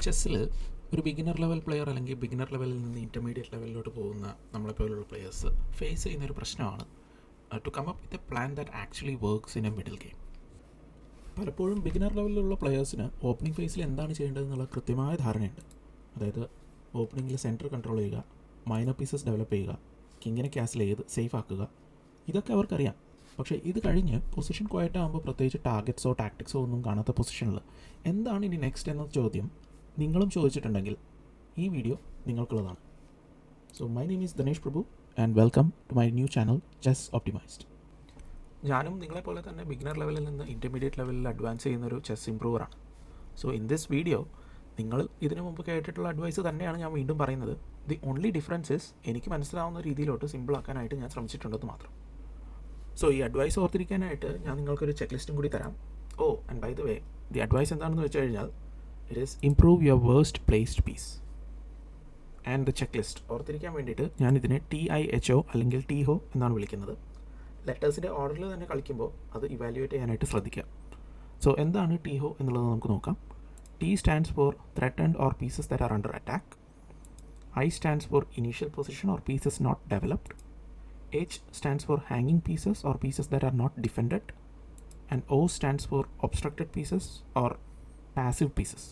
ചെസ്സിൽ ഒരു beginner level player അല്ലെങ്കിൽ beginner ലെവലിൽ നിന്ന് ഇൻ്റർമീഡിയറ്റ് ലെവലിലോട്ട് പോകുന്ന നമ്മളെപ്പോലുള്ള പ്ലെയേഴ്സ് ഫേസ് ചെയ്യുന്നൊരു പ്രശ്നമാണ് to come up with a plan that actually works in a middle game. പലപ്പോഴും ബിഗിനർ ലെവലിലുള്ള പ്ലെയേഴ്സിന് ഓപ്പണിംഗ് ഫേസിൽ എന്താണ് ചെയ്യേണ്ടതെന്നുള്ള കൃത്യമായ ധാരണയുണ്ട്. അതായത് ഓപ്പണിങ്ങിൽ സെൻറ്റർ കൺട്രോൾ ചെയ്യുക, മൈനർ പീസസ് ഡെവലപ്പ് ചെയ്യുക, കിങ്ങിനെ ക്യാസിൽ ചെയ്ത് സേഫ് ആക്കുക, ഇതൊക്കെ അവർക്കറിയാം. പക്ഷേ ഇത് കഴിഞ്ഞ് പൊസിഷൻ ക്വയറ്റ് ആകുമ്പോൾ പ്രത്യേകിച്ച് ടാർഗറ്റ്സോ ടാക്ടിക്സോ ഒന്നും കാണാത്ത പൊസിഷനിൽ എന്താണ് ഇനി നെക്സ്റ്റ് എന്ന ചോദ്യം നിങ്ങളും ചോദിച്ചിട്ടുണ്ടെങ്കിൽ ഈ വീഡിയോ നിങ്ങൾക്കുള്ളതാണ്. So my name is Dhanesh Prabhu and welcome to my new channel chess optimised. ഞാനും നിങ്ങളെപ്പോലെ തന്നെ ബിഗിനർ ലെവലിൽ നിന്ന് ഇൻ്റർമീഡിയറ്റ് ലെവലിൽ അഡ്വാൻസ് ചെയ്യുന്നൊരു ചെസ് ഇംപ്രൂവറാണ്. സോ ഇൻ ദിസ് വീഡിയോ നിങ്ങൾ ഇതിനു മുമ്പ് കേട്ടിട്ടുള്ള അഡ്വൈസ് തന്നെയാണ് ഞാൻ വീണ്ടും പറയുന്നത്. ദി ഓൺലി ഡിഫറൻസ് ഇസ് എനിക്ക് മനസ്സിലാവുന്ന രീതിയിലോട്ട് സിമ്പിളാക്കാനായിട്ട് ഞാൻ ശ്രമിച്ചിട്ടുണ്ടെന്ന് മാത്രം. സോ ഈ അഡ്വൈസ് ഓർത്തിരിക്കാനായിട്ട് ഞാൻ നിങ്ങൾക്കൊരു ചെക്ക് ലിസ്റ്റും കൂടി തരാം. And by the way, the advice എന്താണെന്ന് വെച്ച് കഴിഞ്ഞാൽ it is improve your worst placed piece and the check list. ഓർത്തിരിക്കാൻ വേണ്ടിയിട്ട് ഞാൻ ഇതിനെ TIHO അല്ലെങ്കിൽ TIHO എന്നാണ് വിളിക്കുന്നത്. ലെറ്റേഴ്സിൻ്റെ ഓർഡറിൽ തന്നെ കളിക്കുമ്പോൾ അത് ഇവാലുവേറ്റ് ചെയ്യാനായിട്ട് ശ്രദ്ധിക്കുക. സോ എന്താണ് TIHO എന്നുള്ളത് നമുക്ക് നോക്കാം. T stands for threatened or pieces that are under attack. I stands for initial position or pieces not developed. H stands for hanging pieces or pieces that are not defended. And O stands for obstructed pieces or passive pieces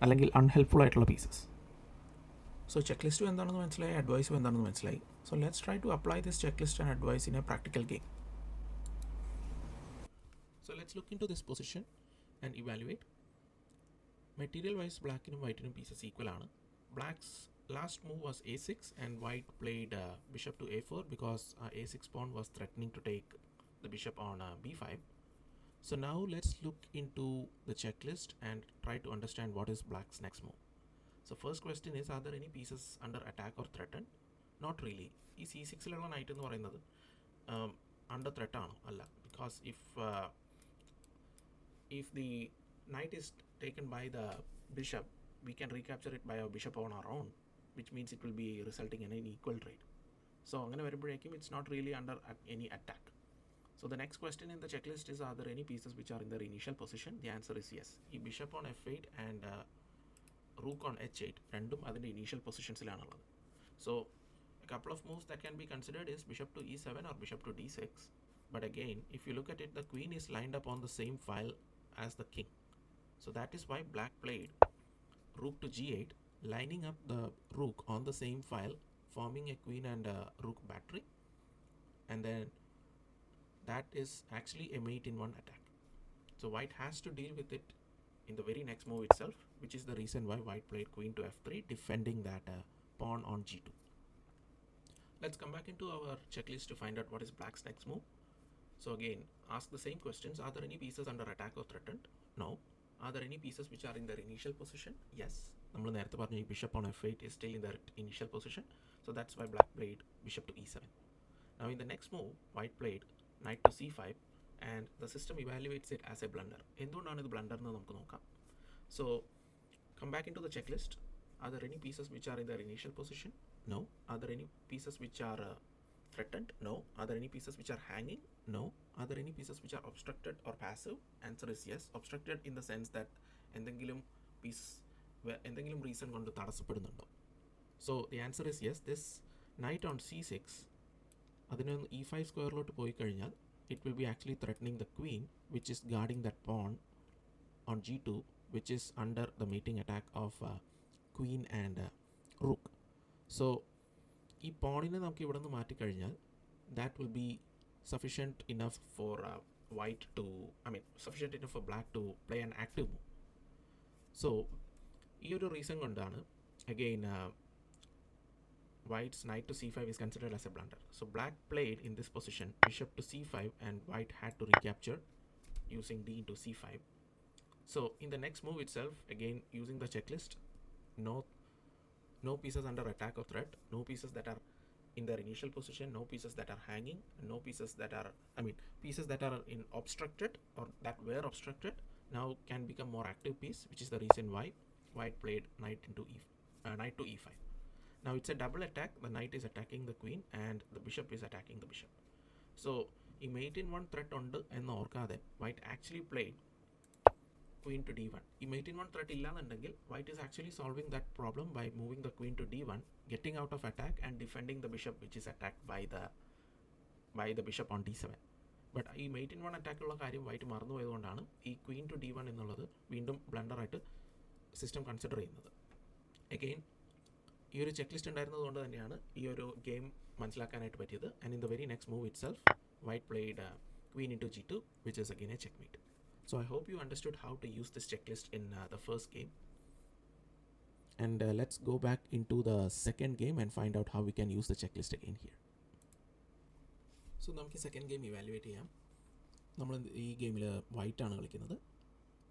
അല്ലെങ്കിൽ unhelpful ആയിട്ടുള്ള pieces. So check ലിസ്റ്റും എന്താണെന്ന് മനസ്സിലായി, അഡ്വൈസും എന്താണെന്ന് മനസ്സിലായി. So let's try to apply this check list and advice in a practical game. So let's look into this position and evaluate. Material wise ബ്ലാക്കിനും വൈറ്റിനും പീസസ് ഈക്വൽ ആണ്. Black's last move was a6 and white played bishop to a4 because a6 pawn was threatening to take the bishop on b5. So now let's look into the checklist and try to understand what is black's next move. So first question is, are there any pieces under attack or threatened? Not really. ഈ c6 ലുള്ള knight എന്ന് പറയുന്നത് under threat ആണ് അല്ല, because if the knight is taken by the bishop, we can recapture it by our bishop on our own, which means it will be resulting in an equal trade. So അങ്ങനെ വരുമ്പോഴേക്കും it's not really under any attack. So the next question in the checklist is, are there any pieces which are in their initial position? The answer is yes. ഈ bishop on f8 and rook on h8 രണ്ടും അതിൻ്റെ initial positionsലാണുള്ളത്. So a couple of moves that can be considered is bishop to e7 or bishop to d6. But again, if you look at it, the queen is lined up on the same file as the king. So that is why black played rook to g8, lining up the rook on the same file, forming a queen and a rook battery, and then that is actually a mate in one attack. So white has to deal with it in the very next move itself, which is the reason why white played queen to f3, defending that pawn on g2. Let's come back into our checklist to find out what is black's next move. So again, ask the same questions. Are there any pieces under attack or threatened? No. Are there any pieces which are in their initial position? Yes. നമ്മൾ നേരത്തെ പറഞ്ഞു ഈ bishop on f8 is still in their initial position. So that's why black played bishop to e7. Now in the next move, white played knight to c5 and the system evaluates it as a blunder. എന്തുകൊണ്ടാണ് ഇത് blunder എന്ന് നമുക്ക് നോക്കാം. So come back into the checklist. Are there any pieces which are in their initial position? No. Are there any pieces which are threatened? No. Are there any pieces which are hanging? No. Are there any pieces which are obstructed or passive? Answer is yes. Obstructed in the sense that എന്തെങ്കിലും piece എന്തെങ്കിലും reason കൊണ്ട് തടസ്സപ്പെടുന്നുണ്ടോ. So the answer is yes. This knight on c6 അതിനൊന്ന് e5 സ്ക്വയറിലോട്ട് പോയി കഴിഞ്ഞാൽ it will be actually threatening the queen which is guarding that pawn on g2 which is under the mating attack of queen and rook. So ഈ പോണിനെ നമുക്ക് ഇവിടെ നിന്ന് മാറ്റിക്കഴിഞ്ഞാൽ that will be sufficient enough for sufficient enough for black to play an active move. So ഈ ഒരു reason കൊണ്ടാണ് again white's knight to c5 is considered as a blunder. So black played in this position bishop to c5 and white had to recapture using d into c5. So in the next move itself, again using the checklist, no pieces under attack or threat, no pieces that are in their initial position, no pieces that are hanging, no pieces that are pieces that are in obstructed or that were obstructed now can become more active piece, which is the reason why white played knight to e5. Now it's a double attack. The knight is attacking the queen and the bishop is attacking the bishop. So ഈ mate in one threat ഉണ്ട് എന്ന് ഓർക്കാതെ white actually played queen to d1. ഈ mate in 1 threat ഇല്ലാന്നുണ്ടെങ്കിൽ white is actually solving that problem by moving the queen to d1, getting out of attack and defending the bishop which is attacked by the bishop on d7. But ഈ mate in 1 അറ്റാക്കുള്ള കാര്യം white മറന്നുപോയതുകൊണ്ടാണ് ഈ Queen to d1 എന്നുള്ളത് വീണ്ടും ബ്ലണ്ടറായിട്ട് system consider ചെയ്യുന്നത്. Again ഈ ഒരു check list ഉണ്ടായിരുന്നത് കൊണ്ട് തന്നെയാണ് ഈ ഒരു ഗെയിം മനസ്സിലാക്കാനായിട്ട് പറ്റിയത്. And in the very next move it self white played queen into g2, which is again a checkmate. So I hope you understood how to use this checklist in the first game. And let's go back into the second game and find out how we can use the checklist again here. So നമുക്ക് second game evaluate ചെയ്യാം. നമ്മൾ ഈ ഗെയിമിൽ white ആണ് കളിക്കുന്നത്.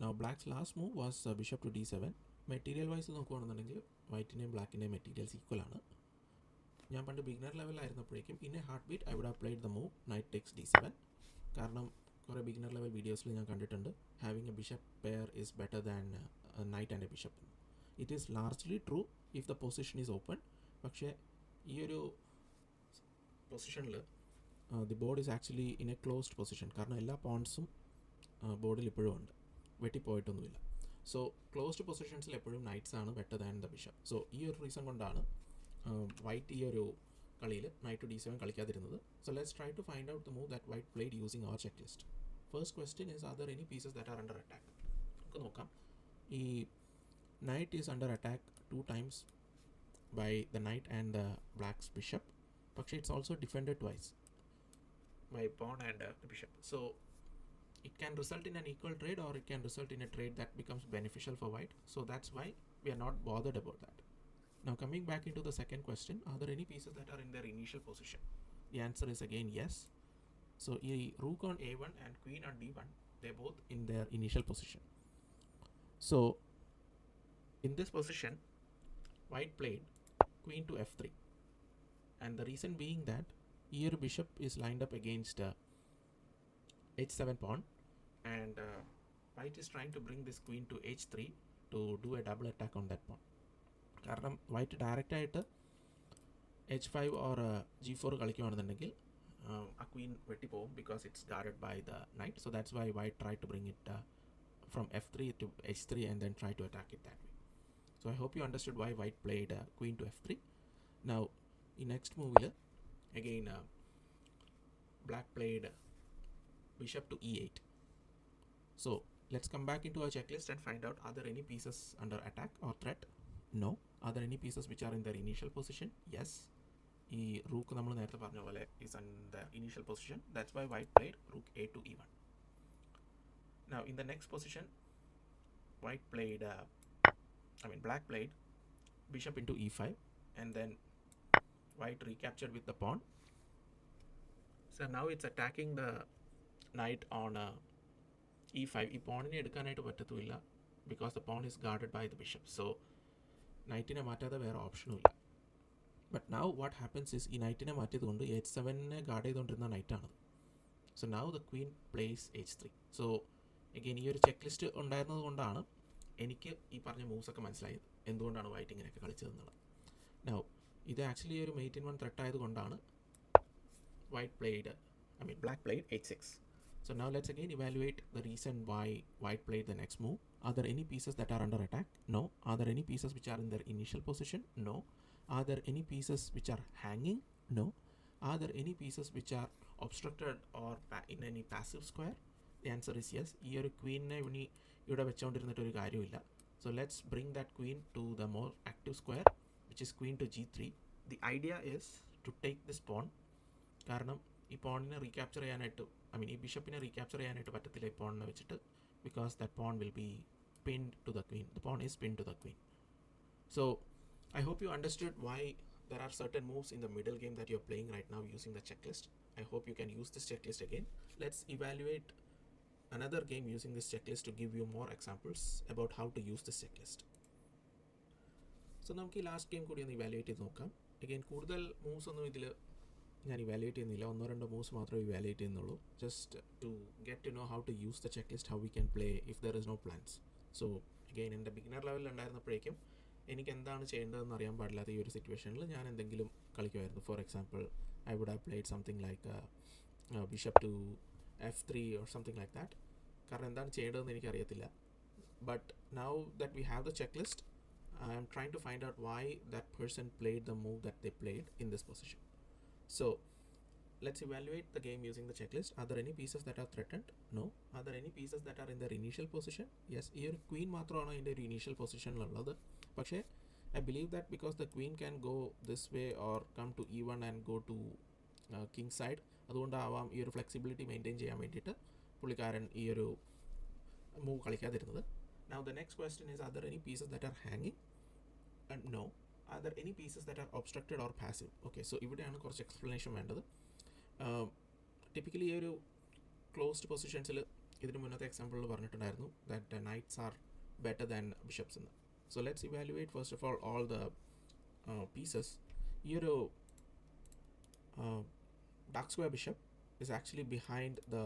Now black's last move was bishop to d7. Material wise നോക്കുകയാണെന്നുണ്ടെങ്കിൽ വൈറ്റിൻ്റെയും ബ്ലാക്കിൻ്റെയും മെറ്റീരിയൽസ് ഈക്വൽ ആണ്. ഞാൻ പണ്ട് ബിഗിനർ ലെവലായിരുന്നപ്പോഴേക്കും in a heartbeat I would have played the move knight takes d7. കാരണം കുറേ ബിഗിനർ ലെവൽ വീഡിയോസിൽ ഞാൻ കണ്ടിട്ടുണ്ട് having a bishop pair is better than knight and a bishop. It is largely true if the position is open. പക്ഷേ ഈ ഒരു പൊസിഷനിൽ the board is actually in a closed position. കാരണം എല്ലാ പോൺസും ബോർഡിൽ ഇപ്പോഴും ഉണ്ട്, വെട്ടിപ്പോയിട്ടൊന്നുമില്ല. സോ ക്ലോസ്ഡ് പൊസിഷൻസിൽ എപ്പോഴും നൈറ്റ്സ് ആണ് better than the bishop. So ഈ ഒരു റീസൺ കൊണ്ടാണ് വൈറ്റ് ഈ ഒരു കളിയിൽ നൈറ്റ് ടു d7 കളിക്കാതിരുന്നത്. So let's try to find out the move that white played using our checklist. First question is are there any pieces that are under attack. നമുക്ക് നോക്കാം. ഈ knight is under attack 2 times by the knight and the black's bishop. പക്ഷേ it's also defended twice by pawn and the bishop. So it can result in an equal trade or it can result in a trade that becomes beneficial for white. So that's why we are not bothered about that. Now coming back into the second question, are there any pieces that are in their initial position? The answer is again yes. So rook on a1 and queen on d1, they're both in their initial position. So in this position white played queen to f3, and the reason being that here bishop is lined up against h7 pawn, and white is trying to bring this queen to h3 to do a double attack on that pawn. കാരണം white ഡയറക്റ്റായിട്ട് h5 or g4 കളിക്കുകയാണെന്നുണ്ടെങ്കിൽ ആ queen വെട്ടിപ്പോവും because it's guarded by the knight. So that's why white try to bring it from f3 to h3 and then try to attack it that way. So I hope you understood why white played queen to f3. Now in next move again black played bishop to e8. So let's come back into our checklist and find out, are there any pieces under attack or threat? No. Are there any pieces which are in their initial position? Yes. ഈ rook നമ്മൾ നേരത്തെ പറഞ്ഞ പോലെ is in the initial position. That's why white played rook a to e1. Now in the next position white played black played bishop into e5, and then white recaptured with the pawn. So now it's attacking the knight on e5. ഈ പോണിനെ എടുക്കാനായിട്ട് പറ്റത്തുമില്ല because the pawn is guarded by the bishop. So നൈറ്റിനെ മാറ്റാതെ വേറെ ഓപ്ഷനും ഇല്ല. But now what happens is ഈ നൈറ്റിനെ മാറ്റിയത് കൊണ്ട് h7നെ ഗാർഡ് ചെയ്തുകൊണ്ടിരുന്ന നൈറ്റാണ്. So now the queen plays h3. So again ഈ ഒരു ചെക്ക് ലിസ്റ്റ് ഉണ്ടായിരുന്നത് കൊണ്ടാണ് എനിക്ക് ഈ പറഞ്ഞ മൂവ്സൊക്കെ മനസ്സിലായത്, എന്തുകൊണ്ടാണ് വൈറ്റ് ഇങ്ങനെയൊക്കെ കളിച്ചതെന്നുള്ളത്. നൗ ഇത് ആക്ച്വലി ഒരു mate in 1 ത്രെട്ട് ആയതുകൊണ്ടാണ് black played h6. So now let's again evaluate the reason why white played the next move. Are there any pieces that are under attack? No. Are there any pieces which are in their initial position? No. Are there any pieces which are hanging? No. Are there any pieces which are obstructed or in any passive square? The answer is yes. ഈ ഒരു ക്വീനിനെ ഇവിടെ വെച്ചുകൊണ്ടിരുന്നിട്ട് ഒരു കാര്യമില്ല. So let's bring that queen to the more active square, which is queen to g3. The idea is to take this pawn. കാരണം ഈ പോണിനെ recapture ചെയ്യാനായിട്ട് ഈ ബിഷപ്പിനെ റീക്യാപ്ചർ ചെയ്യാനായിട്ട് പറ്റത്തില്ല ഈ പോണിനെ വെച്ചിട്ട്, because that pawn will be pinned to the queen. The pawn is pinned to the queen. So I hope you understood why there are certain moves in the middle game that you're playing right now using the checklist. I hope you can use this checklist again. Let's evaluate another game using this checklist to give you more examples about how to use this checklist. So നമുക്ക് ഈ last game കൂടി ഒന്ന് evaluate ചെയ്ത് നോക്കാം. Again കൂടുതൽ moves ഒന്നും ഇതിൽ ഞാൻ ഇവാലുവേറ്റ് ചെയ്യുന്നില്ല, 1-2 മൂവ്സ് മാത്രമേ ഇവാലുവേറ്റ് ചെയ്യുന്നുള്ളൂ. Just to get to know how to use the check list, how we can play if there is no plans. So again എൻ്റെ ബിഗിനർ ലെവലിൽ ഉണ്ടായിരുന്നപ്പോഴേക്കും എനിക്ക് എന്താണ് ചെയ്യേണ്ടതെന്ന് അറിയാൻ പാടില്ലാത്ത ഈ ഒരു സിറ്റുവേഷനിൽ ഞാൻ എന്തെങ്കിലും കളിക്കുമായിരുന്നു. For example I would have played something like bishop to f3 or something like that. കാരണം എന്താണ് ചെയ്യേണ്ടതെന്ന് എനിക്കറിയത്തില്ല. But now that we have the checklist, I am trying to find out why that person played the move that they played in this position. So let's evaluate the game using the checklist. Are there any pieces that are threatened? No. Are there any pieces that are in their initial position? Yes. Here queen മാത്രമാണ് in their initial position ഉള്ളത്. പക്ഷേ I believe that because the queen can go this way or come to e1 and go to king side, അതുകൊണ്ടാവാം ഈ ഒരു flexibility maintain ചെയ്യാൻ വേണ്ടിയിട്ട് പുള്ളിക്കാരൻ ഈ ഒരു move കളിക്കാതിരുന്നത്. Now the next question is, are there any pieces that are hanging? No. Are there any pieces that are obstructed or passive? Okay, so ഇവിടെയാണ് കുറച്ച് explanation വേണ്ടത്. ടിപ്പിക്കലി ഈ ഒരു ക്ലോസ്ഡ് പൊസിഷൻസിൽ ഇതിന് മുന്നത്തെ എക്സാമ്പിളിൽ പറഞ്ഞിട്ടുണ്ടായിരുന്നു that knights are better than bishops എന്ന്. So let's evaluate first of all the pieces. ഈ ഒരു dark square bishop is actually behind the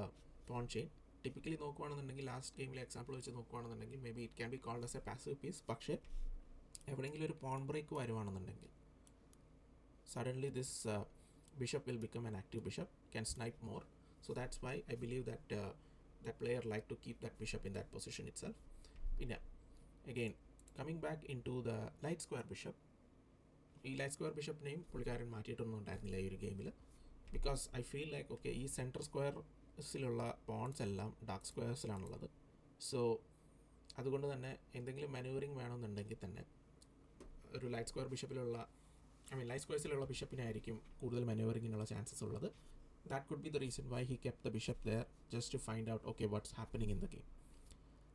pawn chain. Typically നോക്കുകയാണെന്നുണ്ടെങ്കിൽ ലാസ്റ്റ് ഗെയിമിലെ എക്സാമ്പിൾ വെച്ച് നോക്കുകയാണെന്നുണ്ടെങ്കിൽ may be it can be called as a passive piece. പക്ഷേ എവിടെയെങ്കിലും ഒരു പോൺ ബ്രേക്ക് വരുവാണെന്നുണ്ടെങ്കിൽ suddenly this bishop will become an active bishop, can snipe more. So that's why I believe that that player like to keep that bishop in that position itself. Again, coming back into the light square bishop, ഈ light square bishop name പുള്ളിക്കാരൻ മാറ്റിയിട്ടൊന്നും ഉണ്ടായിരുന്നില്ല ഈ ഒരു ഗെയിമിൽ. Because I feel like okay ഈ centre സ്ക്വയർസിലുള്ള pawns എല്ലാം ഡാർക്ക് സ്ക്വയർസിലാണുള്ളത്. സോ അതുകൊണ്ട് തന്നെ എന്തെങ്കിലും മാനൂവറിങ് വേണമെന്നുണ്ടെങ്കിൽ തന്നെ ഒരു ലൈറ്റ് സ്ക്വയർ ബിഷപ്പിലുള്ള ലൈറ്റ് സ്ക്വയർസിലുള്ള ബിഷപ്പിനായിരിക്കും കൂടുതൽ മാനൂവറിങ്ങിനുള്ള ചാൻസസ് ഉള്ളത്. That could be the reason why he kept the bishop there just to find out okay what's happening in the game.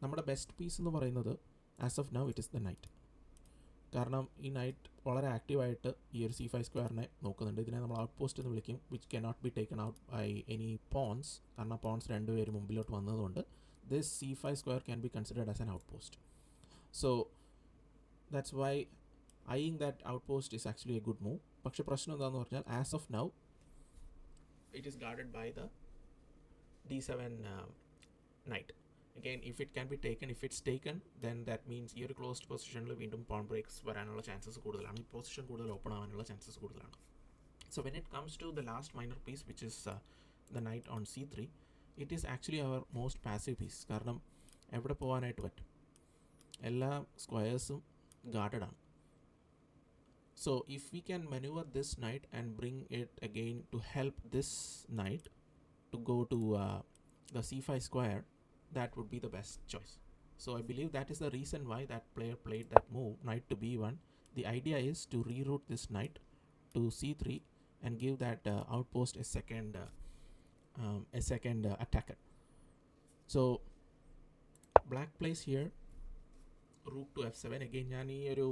നമ്മുടെ ബെസ്റ്റ് പീസ് എന്ന് പറയുന്നത് as of now it is the night. കാരണം ഈ night വളരെ ആക്റ്റീവായിട്ട് ഈ ഒരു C5 സ്ക്വയറിനെ നോക്കുന്നുണ്ട്. ഇതിനെ നമ്മൾ ഔട്ട് പോസ്റ്റ് എന്ന് വിളിക്കും, which cannot be taken out by any pawns. കാരണം പോൺസ് രണ്ടുപേരും മുമ്പിലോട്ട് വന്നതുകൊണ്ട് this C5 square can be considered as an outpost. So that's why eyeing that outpost is actually a good move. പക്ഷെ പ്രശ്നം എന്താണെന്ന് പറഞ്ഞാൽ as of now it is guarded by the D7 knight. Again, if it can be taken, if it's taken, then that means ഈ ഒരു closed പൊസിഷനിൽ വീണ്ടും porn breaks വരാനുള്ള chances കൂടുതലാണ്. ഈ പൊസിഷൻ കൂടുതൽ ഓപ്പൺ ആവാനുള്ള ചാൻസസ് കൂടുതലാണ്. So when it comes to the last minor piece, which is the knight on C3, it is actually our most passive piece. കാരണം എവിടെ പോകാനായിട്ട് പറ്റും, എല്ലാ സ്ക്വയേഴ്സും ഗാർഡഡ് ആണ്. So if we can maneuver this knight and bring it again to help this knight to go to the C5 square, that would be the best choice. So I believe that is the reason why that player played that move, knight to B1. The idea is to reroute this knight to C3 and give that outpost a second attacker. So black plays here rook to F7. Again ഞാൻ ഈ ഒരു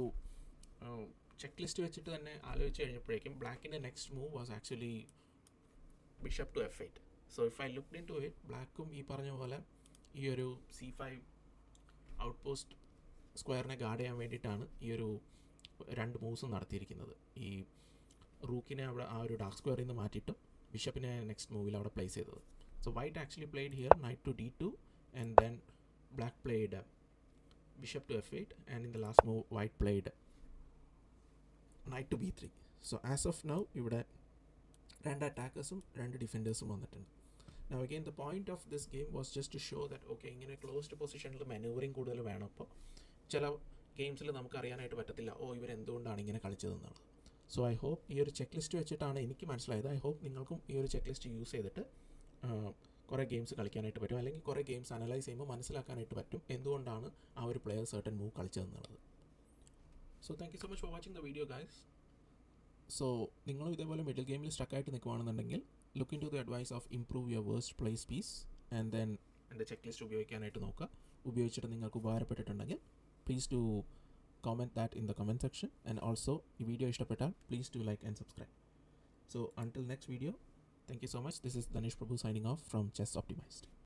check വെച്ചിട്ട് തന്നെ ആലോചിച്ച് കഴിഞ്ഞപ്പോഴേക്കും ബ്ലാക്കിൻ്റെ next move was actually bishop to F8. So if I looked into it, ബ്ലാക്കും ഈ പറഞ്ഞ പോലെ ഈ ഒരു C5 ഔട്ട് പോസ്റ്റ് സ്ക്വയറിനെ ഗാർഡ് ചെയ്യാൻ വേണ്ടിയിട്ടാണ് ഈ ഒരു രണ്ട് മൂവ്സും നടത്തിയിരിക്കുന്നത്. ഈ റൂക്കിനെ അവിടെ ആ ഒരു ഡാർക്ക് സ്ക്വയറിൽ നിന്ന് മാറ്റിയിട്ടും ബിഷപ്പിനെ നെക്സ്റ്റ് മൂവിൽ അവിടെ പ്ലേസ് ചെയ്തത്. So white actually played here knight to D2 and then black played bishop to F8, and in the last move white played knight to B3. So as of now ഇവിടെ രണ്ട് അറ്റാക്കേഴ്സും രണ്ട് ഡിഫെൻഡേഴ്സും വന്നിട്ടുണ്ട്. Now again the point of this game was just to show that okay ഇങ്ങനെ closed പൊസിഷനിൽ മാനൂവറിങ് കൂടുതൽ വേണം. അപ്പോൾ ചില ഗെയിംസിൽ നമുക്ക് അറിയാനായിട്ട് പറ്റത്തില്ല ഇവരെന്തുകൊണ്ടാണ് ഇങ്ങനെ കളിച്ചതെന്നുള്ളത്. സോ ഐ ഹോപ്പ് ഈ ഒരു ചെക്ക് ലിസ്റ്റ് വെച്ചിട്ടാണ് എനിക്ക് മനസ്സിലായത്. ഐ ഹോപ്പ് നിങ്ങൾക്കും ഈ ഒരു ചെക്ക് ലിസ്റ്റ് യൂസ് ചെയ്തിട്ട് കുറേ ഗെയിംസ് കളിക്കാനായിട്ട് പറ്റും, അല്ലെങ്കിൽ കുറേ ഗെയിംസ് അനലൈസ് ചെയ്യുമ്പോൾ മനസ്സിലാക്കാനായിട്ട് പറ്റും എന്തുകൊണ്ടാണ് ആ ഒരു പ്ലെയർ സർട്ടൻ മൂവ് കളിച്ചതെന്നുള്ളത്. So thank you so much for watching the video guys. So നിങ്ങളും ഇതേപോലെ മിഡിൽ ഗെയിമിൽ സ്റ്റക്കായിട്ട് നിൽക്കുകയാണെന്നുണ്ടെങ്കിൽ look into the advice of improve your worst place piece and then എൻ്റെ ചെക്ക് ലിസ്റ്റ് ഉപയോഗിക്കാനായിട്ട് നോക്കുക. ഉപയോഗിച്ചിട്ട് നിങ്ങൾക്ക് ഉപകാരപ്പെട്ടിട്ടുണ്ടെങ്കിൽ please to comment that in the comment section, and also ഈ വീഡിയോ ഇഷ്ടപ്പെട്ടാൽ please do like and subscribe. So until next video, thank you so much. This is Dhanesh Prabhu signing off from Chess Optimized.